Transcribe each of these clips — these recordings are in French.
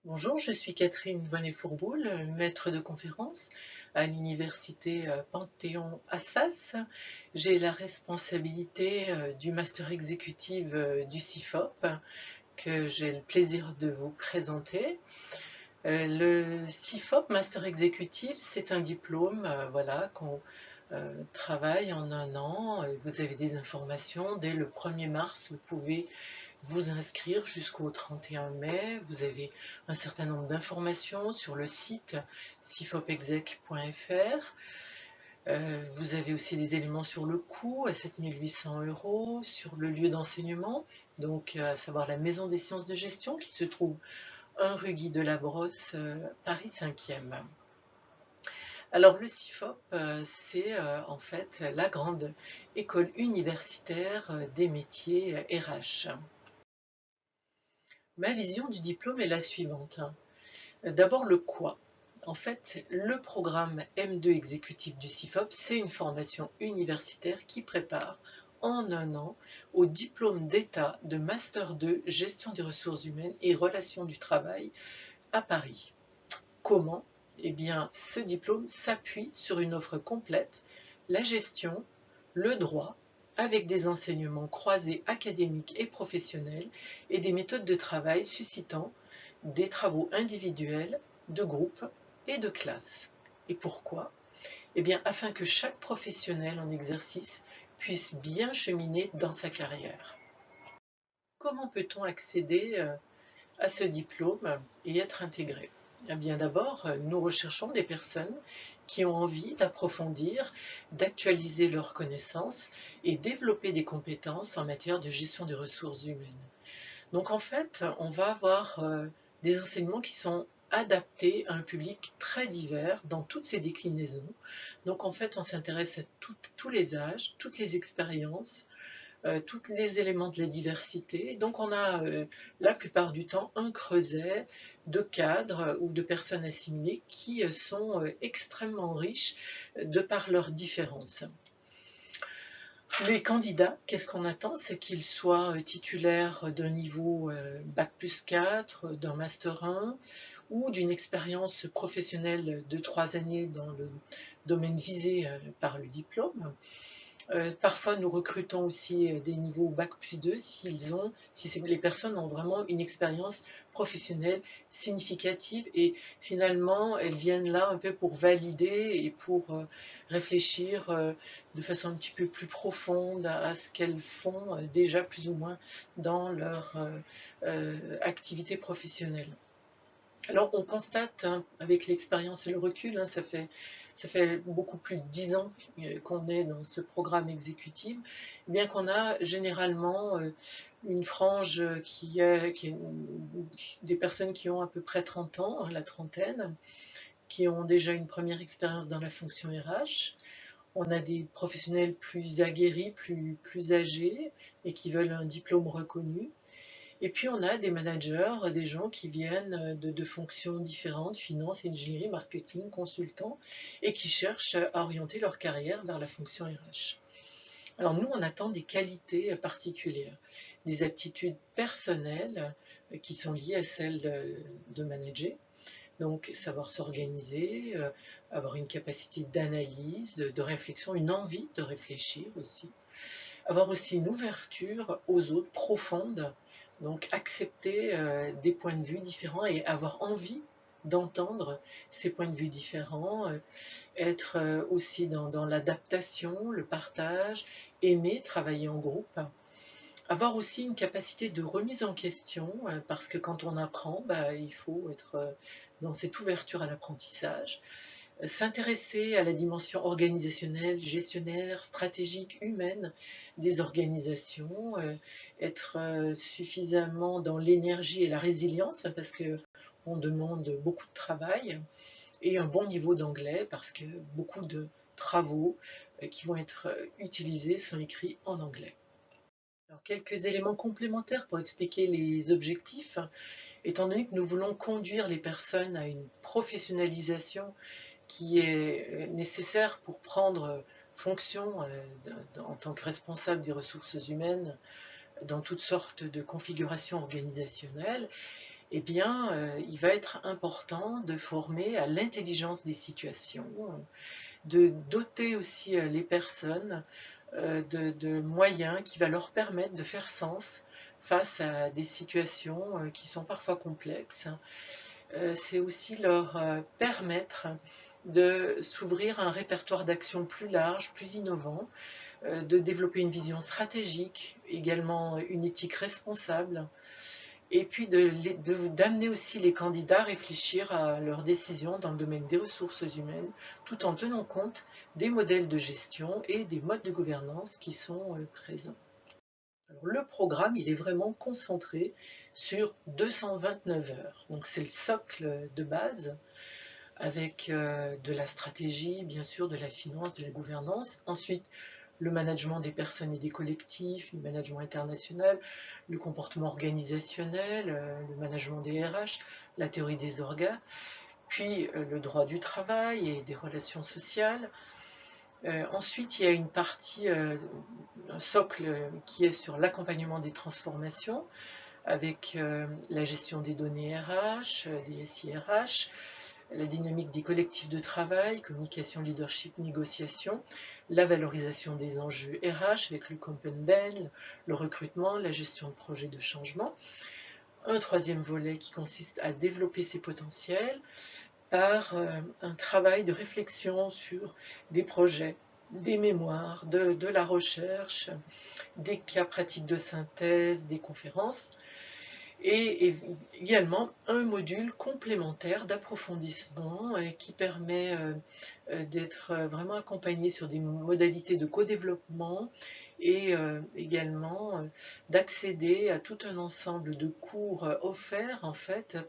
Bonjour, je suis Catherine Vonnet-Fourboul, maître de conférence à l'université Panthéon-Assas. J'ai la responsabilité du master exécutif du CIFOP que j'ai le plaisir de vous présenter. Le CIFOP Master Exécutif, c'est un diplôme voilà, qu'on travaille en un an. Vous avez des informations. Dès le 1er mars, vous pouvez vous inscrire jusqu'au 31 mai. Vous avez un certain nombre d'informations sur le site cifopexec.fr. Vous avez aussi des éléments sur le coût à 7 800 €, sur le lieu d'enseignement, donc à savoir la Maison des sciences de gestion qui se trouve 1 rue Guy de la Brosse, Paris 5e. Alors le CIFOP, c'est en fait la grande école universitaire des métiers RH. Ma vision du diplôme est la suivante. D'abord le quoi. En fait, le programme M2 exécutif du CIFOP, c'est une formation universitaire qui prépare en un an au diplôme d'État de Master 2 Gestion des ressources humaines et relations du travail à Paris. Comment? Eh bien, ce diplôme s'appuie sur une offre complète, la gestion, le droit, avec des enseignements croisés académiques et professionnels et des méthodes de travail suscitant des travaux individuels, de groupe et de classe. Et pourquoi? Eh bien, afin que chaque professionnel en exercice puisse bien cheminer dans sa carrière. Comment peut-on accéder à ce diplôme et être intégré? Eh bien d'abord, nous recherchons des personnes qui ont envie d'approfondir, d'actualiser leurs connaissances et développer des compétences en matière de gestion des ressources humaines. Donc en fait, on va avoir des enseignements qui sont adaptés à un public très divers dans toutes ses déclinaisons. Donc en fait, on s'intéresse à tous les âges, toutes les expériences, tous les éléments de la diversité. Donc on a la plupart du temps un creuset de cadres ou de personnes assimilées qui sont extrêmement riches de par leurs différences. Les candidats, qu'est-ce qu'on attend? C'est qu'ils soient titulaires d'un niveau Bac plus 4, d'un Master 1 ou d'une expérience professionnelle de 3 années dans le domaine visé par le diplôme. Parfois, nous recrutons aussi des niveaux Bac plus 2 si les personnes ont vraiment une expérience professionnelle significative et finalement, elles viennent là un peu pour valider et pour réfléchir de façon un petit peu plus profonde à ce qu'elles font déjà plus ou moins dans leur activité professionnelle. Alors on constate avec l'expérience et le recul, ça fait beaucoup plus de 10 ans qu'on est dans ce programme exécutif, bien qu'on a généralement une frange qui est des personnes qui ont à peu près 30 ans, la trentaine, qui ont déjà une première expérience dans la fonction RH. On a des professionnels plus aguerris, plus âgés et qui veulent un diplôme reconnu. Et puis on a des managers, des gens qui viennent de fonctions différentes, finance, ingénierie, marketing, consultants, et qui cherchent à orienter leur carrière vers la fonction RH. Alors nous, on attend des qualités particulières, des aptitudes personnelles qui sont liées à celles de manager, donc savoir s'organiser, avoir une capacité d'analyse, de réflexion, une envie de réfléchir aussi, avoir aussi une ouverture aux autres profonde, donc accepter des points de vue différents et avoir envie d'entendre ces points de vue différents, être aussi dans l'adaptation, le partage, aimer travailler en groupe, avoir aussi une capacité de remise en question, parce que quand on apprend, il faut être dans cette ouverture à l'apprentissage, s'intéresser à la dimension organisationnelle, gestionnaire, stratégique, humaine des organisations, être suffisamment dans l'énergie et la résilience parce qu'on demande beaucoup de travail et un bon niveau d'anglais parce que beaucoup de travaux qui vont être utilisés sont écrits en anglais. Alors, quelques éléments complémentaires pour expliquer les objectifs. Étant donné que nous voulons conduire les personnes à une professionnalisation qui est nécessaire pour prendre fonction en tant que responsable des ressources humaines dans toutes sortes de configurations organisationnelles, eh bien, il va être important de former à l'intelligence des situations, de doter aussi les personnes de moyens qui va leur permettre de faire sens face à des situations qui sont parfois complexes. C'est aussi leur permettre de s'ouvrir à un répertoire d'actions plus large, plus innovant, de développer une vision stratégique, également une éthique responsable, et puis d'amener aussi les candidats à réfléchir à leurs décisions dans le domaine des ressources humaines, tout en tenant compte des modèles de gestion et des modes de gouvernance qui sont présents. Alors, le programme, il est vraiment concentré sur 229 heures. Donc c'est le socle de base, avec de la stratégie, bien sûr, de la finance, de la gouvernance. Ensuite, le management des personnes et des collectifs, le management international, le comportement organisationnel, le management des RH, la théorie des orgas, puis le droit du travail et des relations sociales. Ensuite, il y a une partie, un socle qui est sur l'accompagnement des transformations, avec la gestion des données RH, des SIRH, la dynamique des collectifs de travail, communication, leadership, négociation, la valorisation des enjeux RH avec le Compenben, le recrutement, la gestion de projets de changement. Un troisième volet qui consiste à développer ses potentiels par un travail de réflexion sur des projets, des mémoires, de la recherche, des cas pratiques de synthèse, des conférences, et également un module complémentaire d'approfondissement qui permet d'être vraiment accompagné sur des modalités de co-développement et également d'accéder à tout un ensemble de cours offerts en fait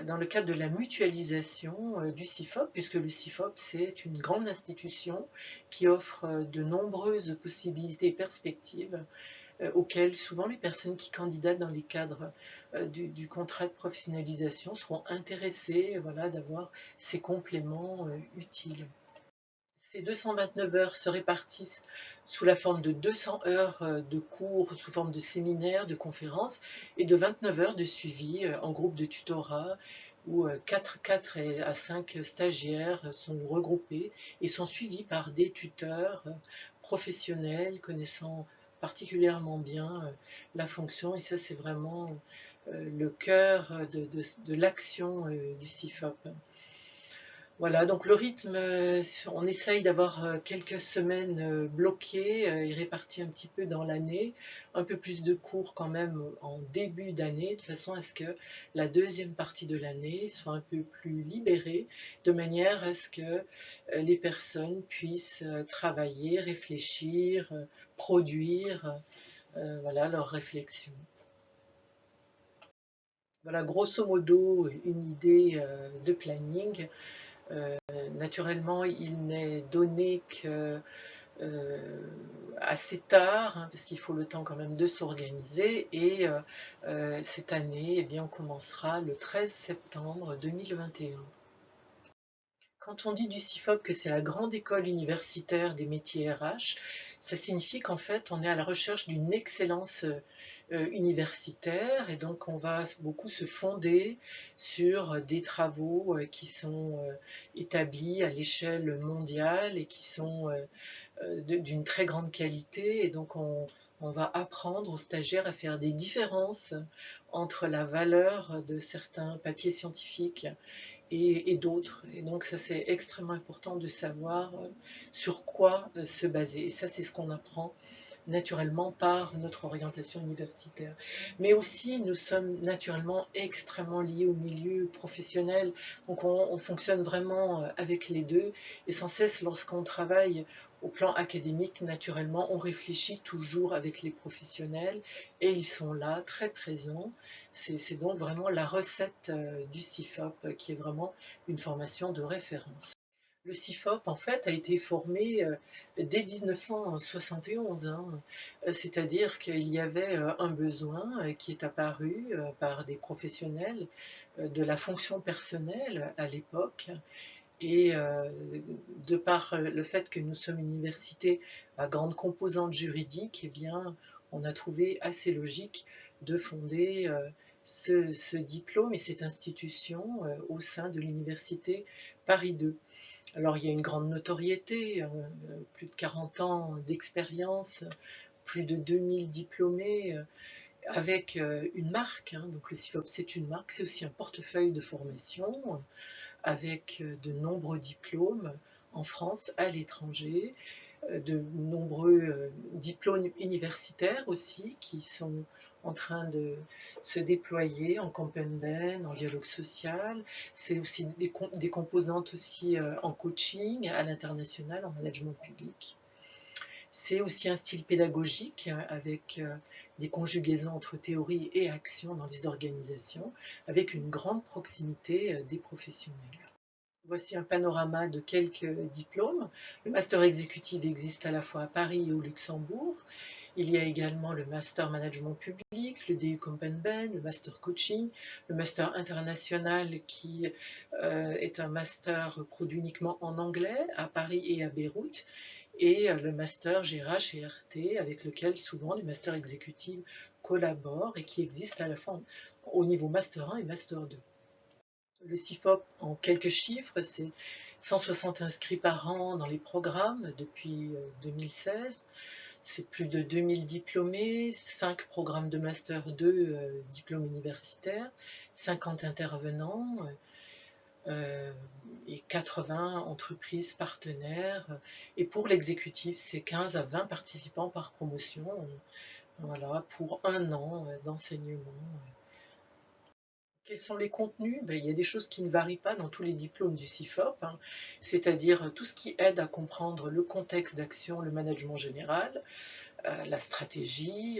dans le cadre de la mutualisation du CIFOP, puisque le CIFOP c'est une grande institution qui offre de nombreuses possibilités et perspectives auxquelles souvent les personnes qui candidatent dans les cadres du contrat de professionnalisation seront intéressées, voilà, d'avoir ces compléments utiles. Ces 229 heures se répartissent sous la forme de 200 heures de cours sous forme de séminaires, de conférences, et de 29 heures de suivi en groupe de tutorat où 4 à 5 stagiaires sont regroupés et sont suivis par des tuteurs professionnels connaissant particulièrement bien la fonction. Et ça, c'est vraiment le cœur de l'action du CIFOP. Voilà, donc le rythme, on essaye d'avoir quelques semaines bloquées et réparties un petit peu dans l'année, un peu plus de cours quand même en début d'année, de façon à ce que la deuxième partie de l'année soit un peu plus libérée, de manière à ce que les personnes puissent travailler, réfléchir, produire voilà, leurs réflexions. Voilà, grosso modo, une idée de planning. Naturellement, il n'est donné que assez tard, hein, parce qu'il faut le temps quand même de s'organiser. Et cette année, eh bien, on commencera le 13 septembre 2021. Quand on dit du CIFOP que c'est la grande école universitaire des métiers RH, ça signifie qu'en fait on est à la recherche d'une excellence universitaire, et donc on va beaucoup se fonder sur des travaux qui sont établis à l'échelle mondiale et qui sont d'une très grande qualité, et donc on va apprendre aux stagiaires à faire des différences entre la valeur de certains papiers scientifiques et d'autres. Et donc ça c'est extrêmement important de savoir sur quoi se baser. Et ça c'est ce qu'on apprend naturellement par notre orientation universitaire. Mais aussi nous sommes naturellement extrêmement liés au milieu professionnel. Donc on fonctionne vraiment avec les deux. Et sans cesse lorsqu'on travaille au plan académique, naturellement, on réfléchit toujours avec les professionnels et ils sont là, très présents. C'est donc vraiment la recette du CIFOP qui est vraiment une formation de référence. Le CIFOP, en fait, a été formé dès 1971, hein, c'est-à-dire qu'il y avait un besoin qui est apparu par des professionnels de la fonction personnelle à l'époque. Et de par le fait que nous sommes une université à grande composante juridique, eh bien, on a trouvé assez logique de fonder ce diplôme et cette institution au sein de l'université Paris 2. Alors il y a une grande notoriété, plus de 40 ans d'expérience, plus de 2000 diplômés, avec une marque, hein. Donc le CIFOP c'est une marque, c'est aussi un portefeuille de formation avec de nombreux diplômes en France, à l'étranger, de nombreux diplômes universitaires aussi qui sont en train de se déployer en Campen-Ben, en dialogue social. C'est aussi des composantes aussi en coaching à l'international, en management public. C'est aussi un style pédagogique avec des conjugaisons entre théorie et action dans les organisations, avec une grande proximité des professionnels. Voici un panorama de quelques diplômes. Le master exécutif existe à la fois à Paris et au Luxembourg. Il y a également le master management public, le DU Campen-Ben, le master coaching, le master international qui est un master produit uniquement en anglais à Paris et à Beyrouth, et le master GRH et RT avec lequel souvent les masters exécutifs collaborent et qui existe à la fois au niveau master 1 et master 2. Le CIFOP, en quelques chiffres, c'est 160 inscrits par an dans les programmes depuis 2016. C'est plus de 2000 diplômés, 5 programmes de Master 2, diplômes universitaires, 50 intervenants et 80 entreprises partenaires. Et pour l'exécutif, c'est 15 à 20 participants par promotion, voilà, pour un an d'enseignement. Quels sont les contenus? Il y a des choses qui ne varient pas dans tous les diplômes du CIFOP, hein, c'est-à-dire tout ce qui aide à comprendre le contexte d'action, le management général, la stratégie,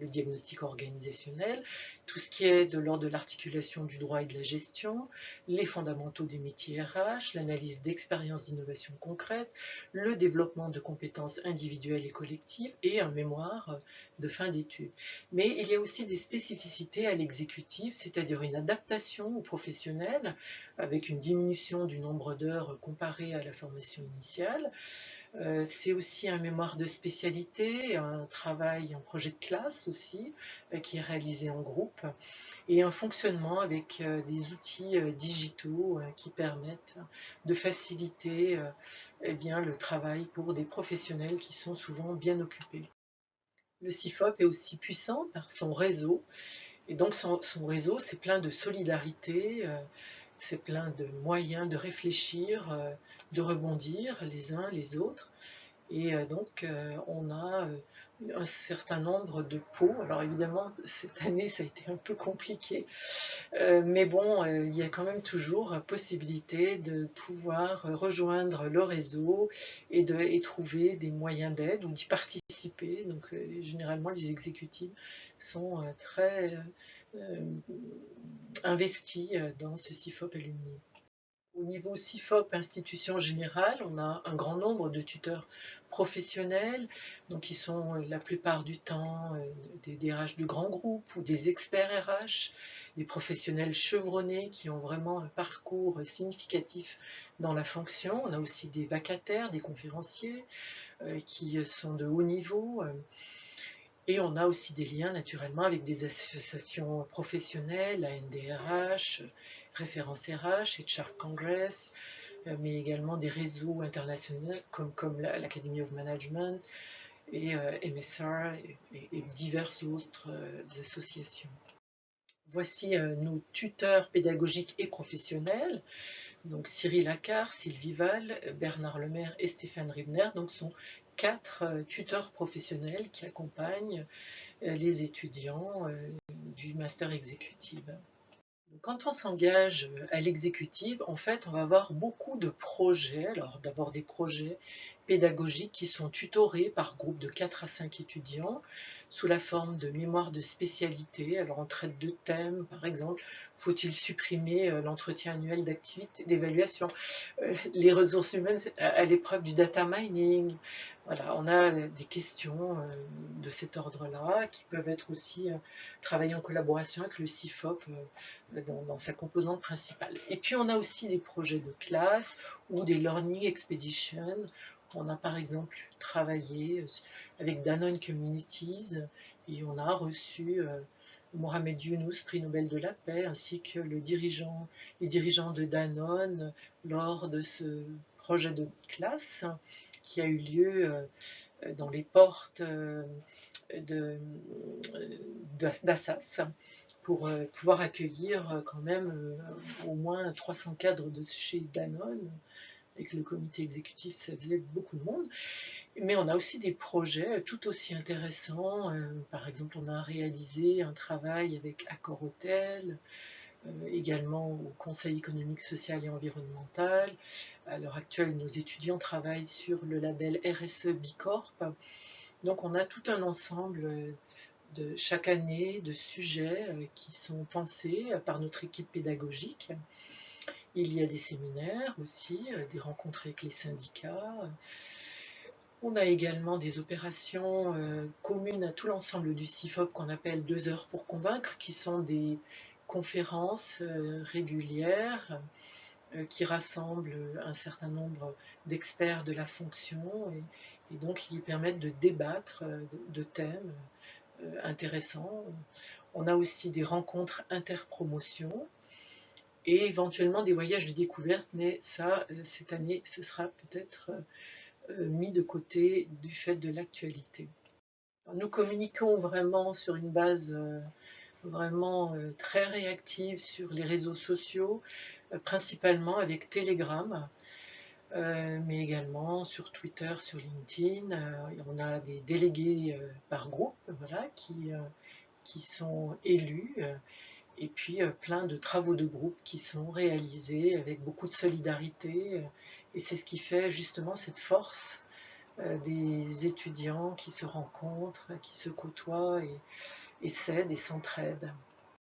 le diagnostic organisationnel, tout ce qui est de l'ordre de l'articulation du droit et de la gestion, les fondamentaux des métiers RH, l'analyse d'expériences d'innovation concrètes, le développement de compétences individuelles et collectives et un mémoire de fin d'études. Mais il y a aussi des spécificités à l'exécutif, c'est-à-dire une adaptation aux professionnels avec une diminution du nombre d'heures comparé à la formation initiale. C'est aussi un mémoire de spécialité, un travail en projet de classe aussi, qui est réalisé en groupe, et un fonctionnement avec des outils digitaux qui permettent de faciliter eh bien, le travail pour des professionnels qui sont souvent bien occupés. Le CIFOP est aussi puissant par son réseau, et donc son réseau, c'est plein de solidarité, c'est plein de moyens de réfléchir, de rebondir les uns les autres. Et donc, on a un certain nombre de pots. Alors évidemment, cette année, ça a été un peu compliqué. Mais bon, il y a quand même toujours possibilité de pouvoir rejoindre le réseau et trouver des moyens d'aide ou d'y participer. Donc, généralement, les exécutifs sont très investis dans ce CIFOP Alumni. Au niveau CIFOP, institution générale, on a un grand nombre de tuteurs professionnels, donc qui sont la plupart du temps des DRH de grands groupes ou des experts RH, des professionnels chevronnés qui ont vraiment un parcours significatif dans la fonction. On a aussi des vacataires, des conférenciers qui sont de haut niveau. Et on a aussi des liens naturellement avec des associations professionnelles, la NDRH, Référence RH, HR Congress, mais également des réseaux internationaux comme l'Academy of Management et MSR et diverses autres associations. Voici nos tuteurs pédagogiques et professionnels. Donc Cyril Accard, Sylvie Val, Bernard Lemaire et Stéphane Ribner donc sont 4 tuteurs professionnels qui accompagnent les étudiants du master exécutif. Quand on s'engage à l'exécutive, en fait, on va avoir beaucoup de projets. Alors d'abord des projets pédagogiques qui sont tutorés par groupe de 4 à 5 étudiants sous la forme de mémoires de spécialité. Alors on traite de thèmes, par exemple, faut-il supprimer l'entretien annuel d'activité d'évaluation, les ressources humaines à l'épreuve du data mining. Voilà, on a des questions de cet ordre-là qui peuvent être aussi travaillées en collaboration avec le CIFOP dans sa composante principale. Et puis on a aussi des projets de classe ou des learning expeditions. On a par exemple travaillé avec Danone Communities et on a reçu Mohamed Younous, prix Nobel de la paix, ainsi que les dirigeants de Danone lors de ce projet de classe qui a eu lieu dans les portes d'Assas pour pouvoir accueillir quand même au moins 300 cadres de chez Danone. Avec le comité exécutif, ça faisait beaucoup de monde. Mais on a aussi des projets tout aussi intéressants. Par exemple, on a réalisé un travail avec Accor Hotel, également au Conseil économique, social et environnemental. À l'heure actuelle, nos étudiants travaillent sur le label RSE Bicorp. Donc on a tout un ensemble de chaque année de sujets qui sont pensés par notre équipe pédagogique. Il y a des séminaires aussi, des rencontres avec les syndicats. On a également des opérations communes à tout l'ensemble du CIFOP qu'on appelle 2 heures pour convaincre, qui sont des conférences régulières qui rassemblent un certain nombre d'experts de la fonction et donc qui permettent de débattre de thèmes intéressants. On a aussi des rencontres interpromotions et éventuellement des voyages de découverte, mais ça, cette année, ce sera peut-être mis de côté du fait de l'actualité. Nous communiquons vraiment sur une base vraiment très réactive sur les réseaux sociaux, principalement avec Telegram, mais également sur Twitter, sur LinkedIn. On a des délégués par groupe, voilà, qui sont élus, et puis plein de travaux de groupe qui sont réalisés avec beaucoup de solidarité. Et c'est ce qui fait justement cette force des étudiants qui se rencontrent, qui se côtoient et s'aident et s'entraident.